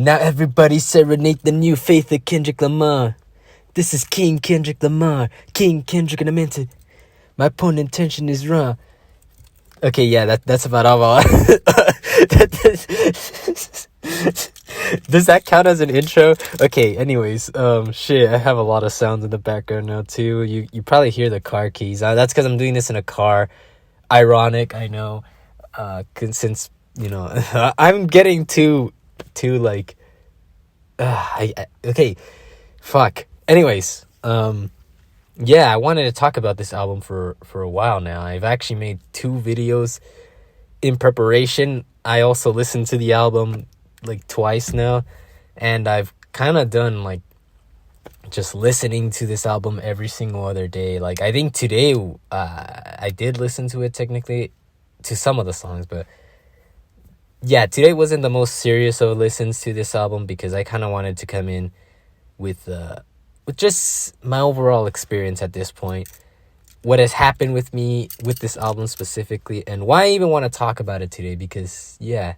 Now everybody serenade the new faith of Kendrick Lamar. This is King Kendrick Lamar. King Kendrick and I'm into. My point intention is wrong. Okay, yeah, that's about all. Does that count as an intro? Okay, anyways, shit, I have a lot of sounds in the background now too. You probably hear the car keys. That's because I'm doing this in a car. Ironic, I know. Since, I'm getting too like, okay, fuck. Anyways, yeah, I wanted to talk about this album for a while now. I've actually made 2 videos in preparation. I also listened to the album like twice now, and I've kind of done like just listening to this album every single other day. Like, I think today I did listen to it technically, to some of the songs, but yeah, today wasn't the most serious of listens to this album because I kind of wanted to come in with just my overall experience at this point, what has happened with me with this album specifically, and why I even want to talk about it today, because yeah,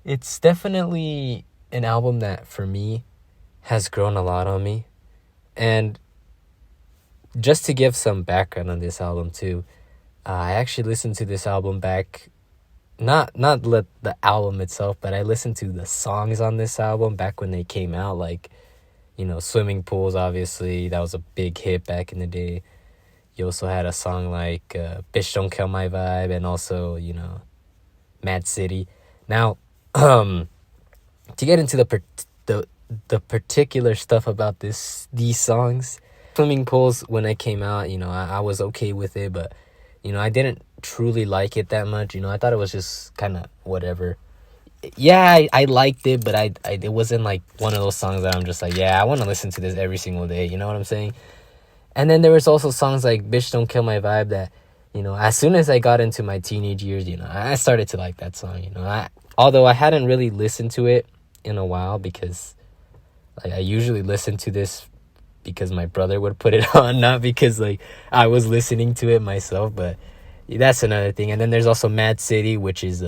it's definitely an album that for me has grown a lot on me. And just to give some background on this album too, I actually listened to this album back, not the album itself, but I listened to the songs on this album back when they came out, like, Swimming Pools, obviously, that was a big hit back in the day. You also had a song like Bitch Don't Kill My Vibe, and also, Mad City. Now, to get into the particular stuff about these songs, Swimming Pools, when it came out, I was okay with it, but, I didn't truly like it that much. I thought it was just kind of whatever. Yeah, I liked it, but it wasn't like one of those songs that I'm just like, yeah, I want to listen to this every single day, you know what I'm saying? And then there was also songs like Bitch Don't Kill My Vibe that, as soon as I got into my teenage years, I started to like that song, although I hadn't really listened to it in a while, because like I usually listen to this because my brother would put it on, not because like I was listening to it myself, but that's another thing. And then there's also Mad City, which is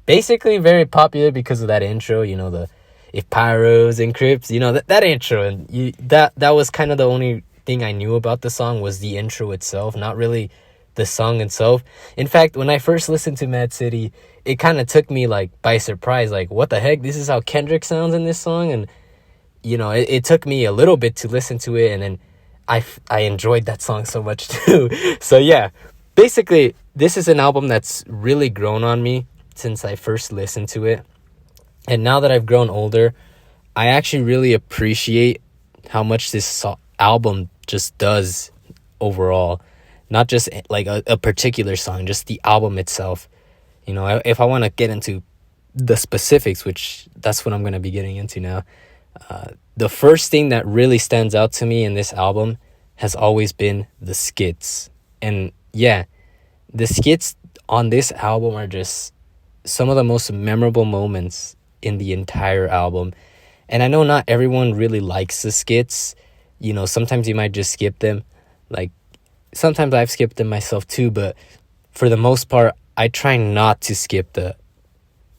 basically very popular because of that intro, the if Pyros and Crips, that intro, and that was kind of the only thing I knew about the song, was the intro itself, not really the song itself. In fact, when I first listened to Mad City, it kind of took me like by surprise, like, what the heck, this is how Kendrick sounds in this song. And it took me a little bit to listen to it, and then I enjoyed that song so much too. So yeah, basically this is an album that's really grown on me since I first listened to it. And now that I've grown older, I actually really appreciate how much this album just does overall. Not just like a particular song, just the album itself. If I want to get into the specifics, which that's what I'm going to be getting into now, the first thing that really stands out to me in this album has always been the skits. And yeah, the skits on this album are just some of the most memorable moments in the entire album. And I know not everyone really likes the skits. Sometimes you might just skip them. Like, sometimes I've skipped them myself too, but for the most part, I try not to skip the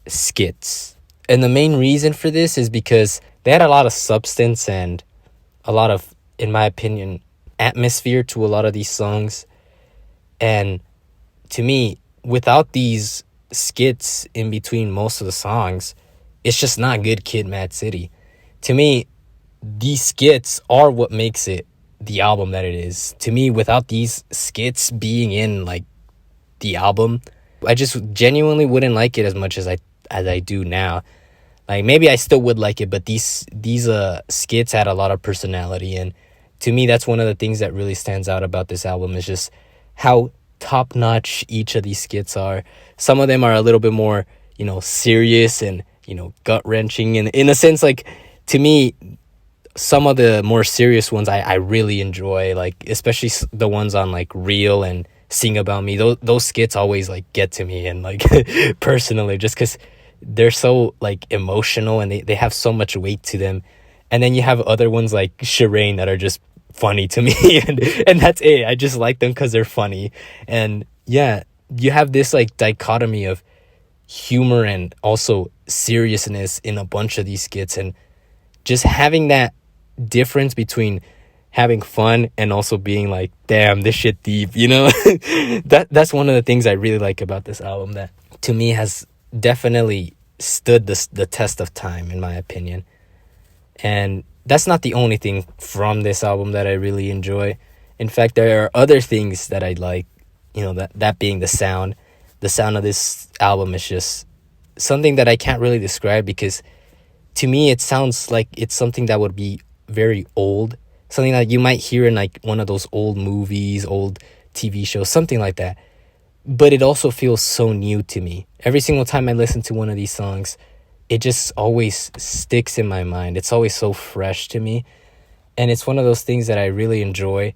skits. And the main reason for this is because they had a lot of substance and a lot of, in my opinion, atmosphere to a lot of these songs. And to me, without these skits in between most of the songs, it's just not good Kid, Mad City. To me, these skits are what makes it the album that it is. To me, without these skits being in like the album, I just genuinely wouldn't like it as much as I do now. Like, maybe I still would like it, but these skits had a lot of personality, and to me, that's one of the things that really stands out about this album, is just how top-notch each of these skits are. Some of them are a little bit more, serious and, gut-wrenching, and in a sense, like, to me, some of the more serious ones I really enjoy, like, especially the ones on, like, Real and Sing About Me. Those skits always, like, get to me, and, like, personally, just because they're so, like, emotional, and they have so much weight to them. And then you have other ones like Shireen that are just funny to me, and that's it. I just like them because they're funny. And yeah, you have this like dichotomy of humor and also seriousness in a bunch of these skits, and just having that difference between having fun and also being like, damn, this shit deep, you know. That's one of the things I really like about this album, that to me has definitely stood the test of time, in my opinion. And that's not the only thing from this album that I really enjoy. In fact, there are other things that I like, you know, that being the sound. The sound of this album is just something that I can't really describe, because to me it sounds like it's something that would be very old, something that you might hear in like one of those old movies, old TV shows, something like that. But it also feels so new to me. Every single time I listen to one of these songs, it just always sticks in my mind. It's always so fresh to me. And it's one of those things that I really enjoy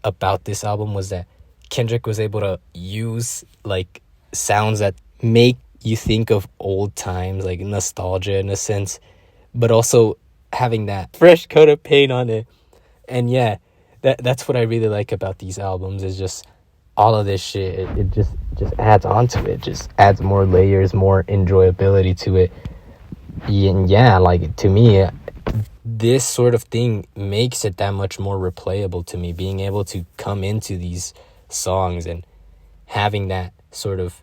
about this album, was that Kendrick was able to use like sounds that make you think of old times, like nostalgia in a sense, but also having that fresh coat of paint on it. And yeah, that's what I really like about these albums, is just all of this shit. It just adds on to it, just adds more layers, more enjoyability to it. And yeah, like to me, this sort of thing makes it that much more replayable to me, being able to come into these songs and having that sort of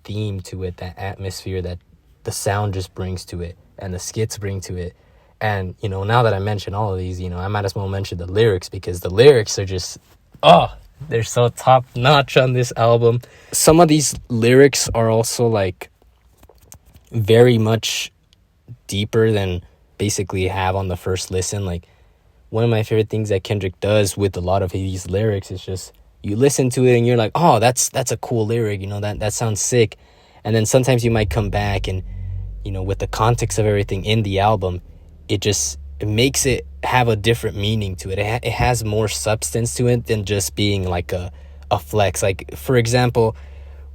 theme to it, that atmosphere that the sound just brings to it and the skits bring to it. And, you know, now that I mention all of these, you know, I might as well mention the lyrics, because the lyrics are just, they're so top notch on this album. Some of these lyrics are also like very much deeper than basically have on the first listen. Like, one of my favorite things that Kendrick does with a lot of these lyrics is just, you listen to it and you're like, oh, that's a cool lyric, you know, that sounds sick. And then sometimes you might come back and, you know, with the context of everything in the album, it makes it have a different meaning to it. It has more substance to it than just being like a flex. Like, for example,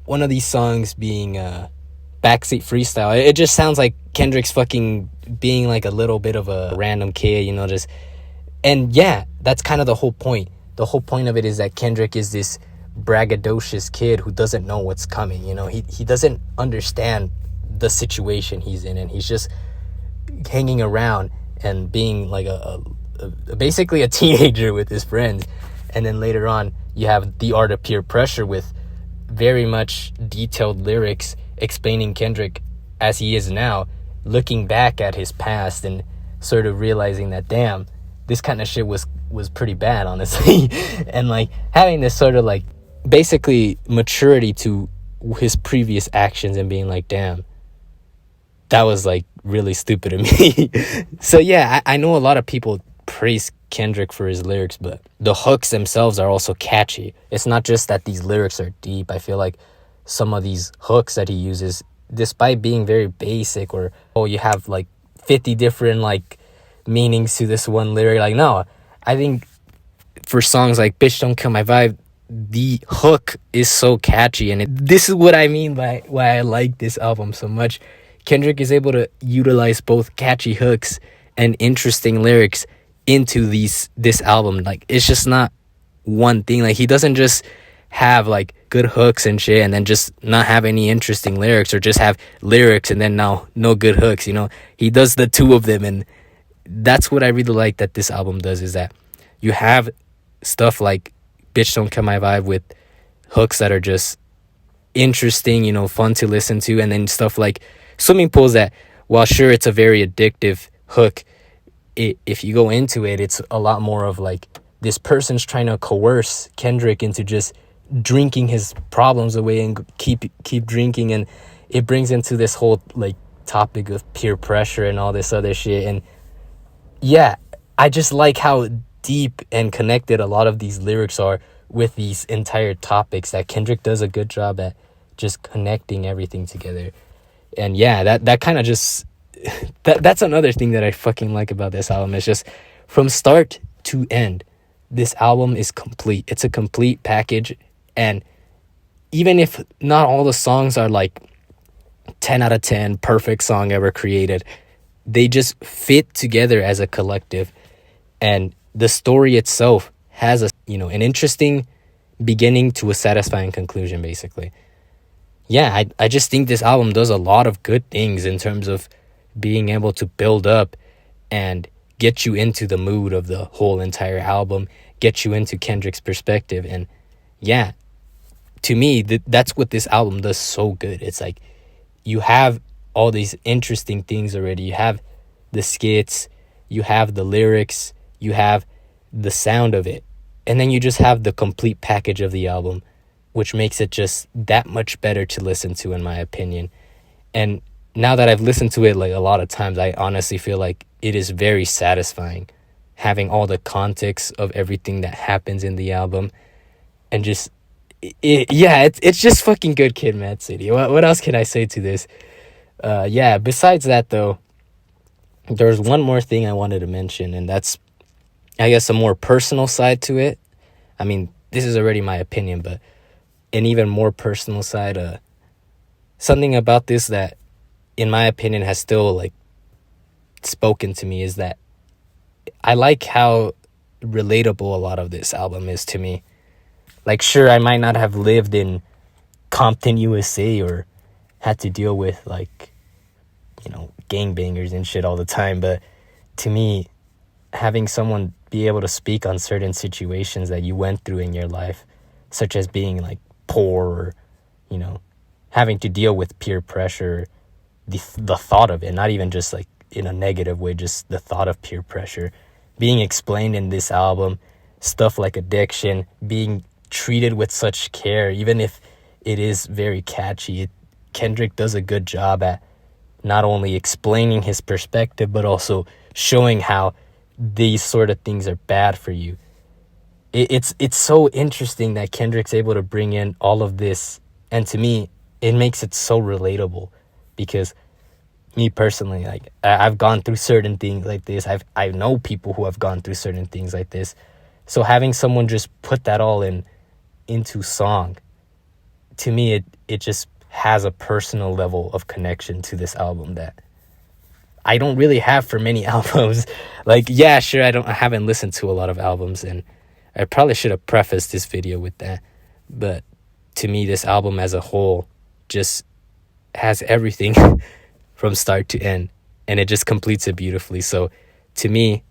one of these songs being Backseat Freestyle, it just sounds like Kendrick's fucking being like a little bit of a random kid, you know, just. And yeah, that's kind of the whole point. The whole point of it is that Kendrick is this braggadocious kid who doesn't know what's coming. You know, he doesn't understand the situation he's in, and he's just hanging around and being like basically a teenager with his friends. And then later on, you have The Art of Peer Pressure with very much detailed lyrics explaining Kendrick as he is now, looking back at his past and sort of realizing that, damn, this kind of shit was pretty bad, honestly. And like having this sort of like basically maturity to his previous actions and being like, damn, that was like really stupid of me. So yeah, I know a lot of people praise Kendrick for his lyrics, but the hooks themselves are also catchy. It's not just that these lyrics are deep. I feel like some of these hooks that he uses, despite being very basic, or you have like 50 different like meanings to this one lyric, like, no, I think for songs like Bitch Don't Kill My Vibe, the hook is so catchy. And this is what I mean by why I like this album so much. Kendrick is able to utilize both catchy hooks and interesting lyrics into this album. Like, it's just not one thing. Like, he doesn't just have like good hooks and shit and then just not have any interesting lyrics, or just have lyrics and then no good hooks, you know. He does the two of them, and that's what I really like that this album does, is that you have stuff like Bitch Don't Kill My Vibe with hooks that are just interesting, you know, fun to listen to, and then stuff like Swimming Pools that, while sure it's a very addictive hook, if you go into it, it's a lot more of like this person's trying to coerce Kendrick into just drinking his problems away and keep drinking, and it brings into this whole like topic of peer pressure and all this other shit. And yeah, I just like how deep and connected a lot of these lyrics are with these entire topics, that Kendrick does a good job at just connecting everything together. And yeah, that kind of just that's another thing that I fucking like about this album. Is just from start to end, this album is complete. It's a complete package. And even if not all the songs are like 10 out of 10 perfect song ever created, they just fit together as a collective. And the story itself has an interesting beginning to a satisfying conclusion, basically. yeah, I just think this album does a lot of good things in terms of being able to build up and get you into the mood of the whole entire album, get you into Kendrick's perspective. And yeah, to me, that's what this album does so good. It's like you have all these interesting things already. You have the skits, you have the lyrics, you have the sound of it, and then you just have the complete package of the album, which makes it just that much better to listen to, in my opinion. And now that I've listened to it like a lot of times, I honestly feel like it is very satisfying having all the context of everything that happens in the album. And just it's just fucking good, Kid Mad City. What else can I say to this? Yeah, besides that though, there's one more thing I wanted to mention, and that's, I guess, a more personal side to it. I mean, this is already my opinion, but an even more personal side, something about this that, in my opinion, has still like spoken to me is that I like how relatable a lot of this album is to me. Like, sure, I might not have lived in Compton, USA, or had to deal with, like, you know, gangbangers and shit all the time, but to me, having someone be able to speak on certain situations that you went through in your life, such as being, like, poor, or, you know, having to deal with peer pressure, the thought of it, not even just, like, in a negative way, just the thought of peer pressure, being explained in this album, stuff like addiction, being treated with such care, even if it is very catchy. Kendrick does a good job at not only explaining his perspective, but also showing how these sort of things are bad for you. It's so interesting that Kendrick's able to bring in all of this, and to me, it makes it so relatable, because me personally, like, I've gone through certain things like this. I know people who have gone through certain things like this. So having someone just put that all into song, to me, it just has a personal level of connection to this album that I don't really have for many albums. Like, yeah, sure, I haven't listened to a lot of albums, and I probably should have prefaced this video with that, but to me, this album as a whole just has everything from start to end, and it just completes it beautifully. So to me,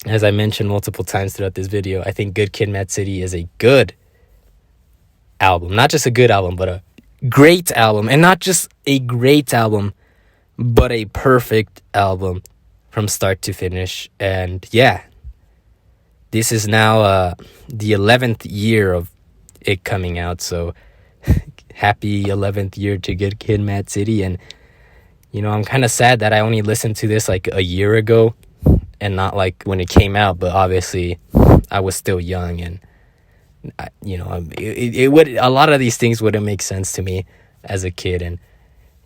as I mentioned multiple times throughout this video, I think Good Kid, Mad City is a good album. Not just a good album, but a great album. And not just a great album, but a perfect album from start to finish. And yeah, this is now the 11th year of it coming out. So happy 11th year to Good Kid, Mad City. And, you know, I'm kind of sad that I only listened to this like a year ago and not like when it came out. But obviously, I was still young, and you know, it would, a lot of these things wouldn't make sense to me as a kid. And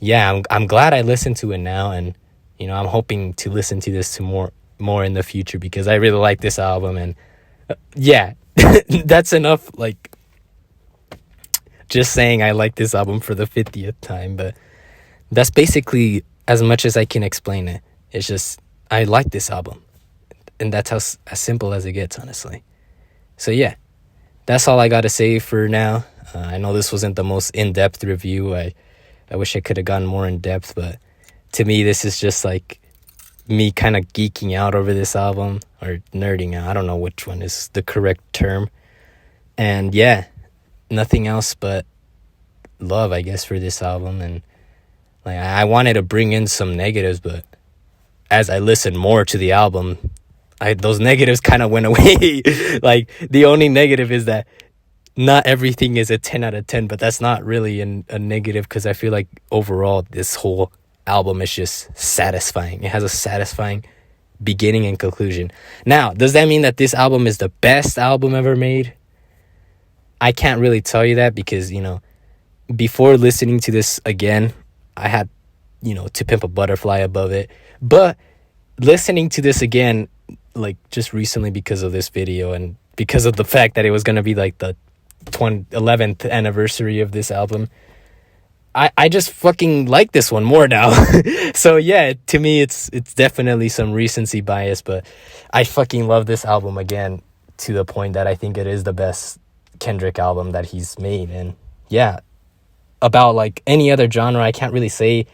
yeah, I'm glad I listened to it now, and you know, I'm hoping to listen to this to more in the future, because I really like this album. And yeah, that's enough, like, just saying I like this album for the 50th time, but that's basically as much as I can explain it. It's just, I like this album, and that's as simple as it gets, honestly. So yeah, that's all I got to say for now. I know this wasn't the most in-depth review. I wish I could have gotten more in-depth, but to me, this is just like me kind of geeking out over this album, or nerding out. I don't know which one is the correct term. And yeah, nothing else but love, I guess, for this album. And like, I wanted to bring in some negatives, but as I listened more to the album, those negatives kind of went away. Like, the only negative is that not everything is a 10 out of 10, but that's not really a negative, because I feel like overall this whole album is just satisfying. It has a satisfying beginning and conclusion. Now, does that mean that this album is the best album ever made? I can't really tell you that, because, you know, before listening to this again, I had, you know, To Pimp a Butterfly above it. But listening to this again, like, just recently, because of this video, and because of the fact that it was going to be like the 11th anniversary of this album, I just fucking like this one more now. So yeah, to me, it's definitely some recency bias, but I fucking love this album again, to the point that I think it is the best Kendrick album that he's made. And yeah, about like any other genre, I can't really say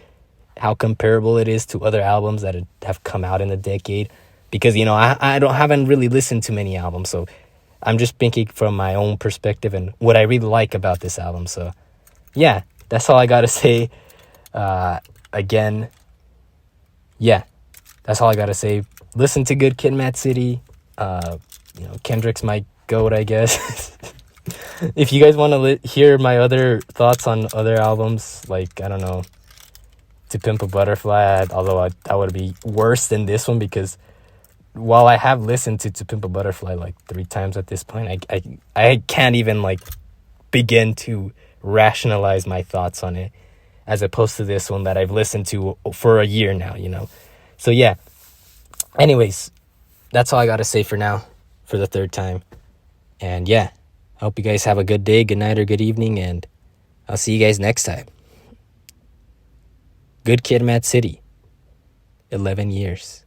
how comparable it is to other albums that have come out in the decade, because I haven't really listened to many albums, so I'm just thinking from my own perspective and what I really like about this album. So yeah, that's all I gotta say. Again, yeah, that's all I gotta say. Listen to Good Kid, Mad City. Kendrick's my goat, I guess. If you guys want to hear my other thoughts on other albums, like, I don't know, To Pimp a Butterfly, although that would be worse than this one, because while I have listened to Pimp a Butterfly like 3 times at this point, I can't even like begin to rationalize my thoughts on it, as opposed to this one that I've listened to for a year now, So yeah, anyways, that's all I got to say for now, for the 3rd time. And yeah, I hope you guys have a good day, good night, or good evening, and I'll see you guys next time. Good Kid, Mad City, 11 years.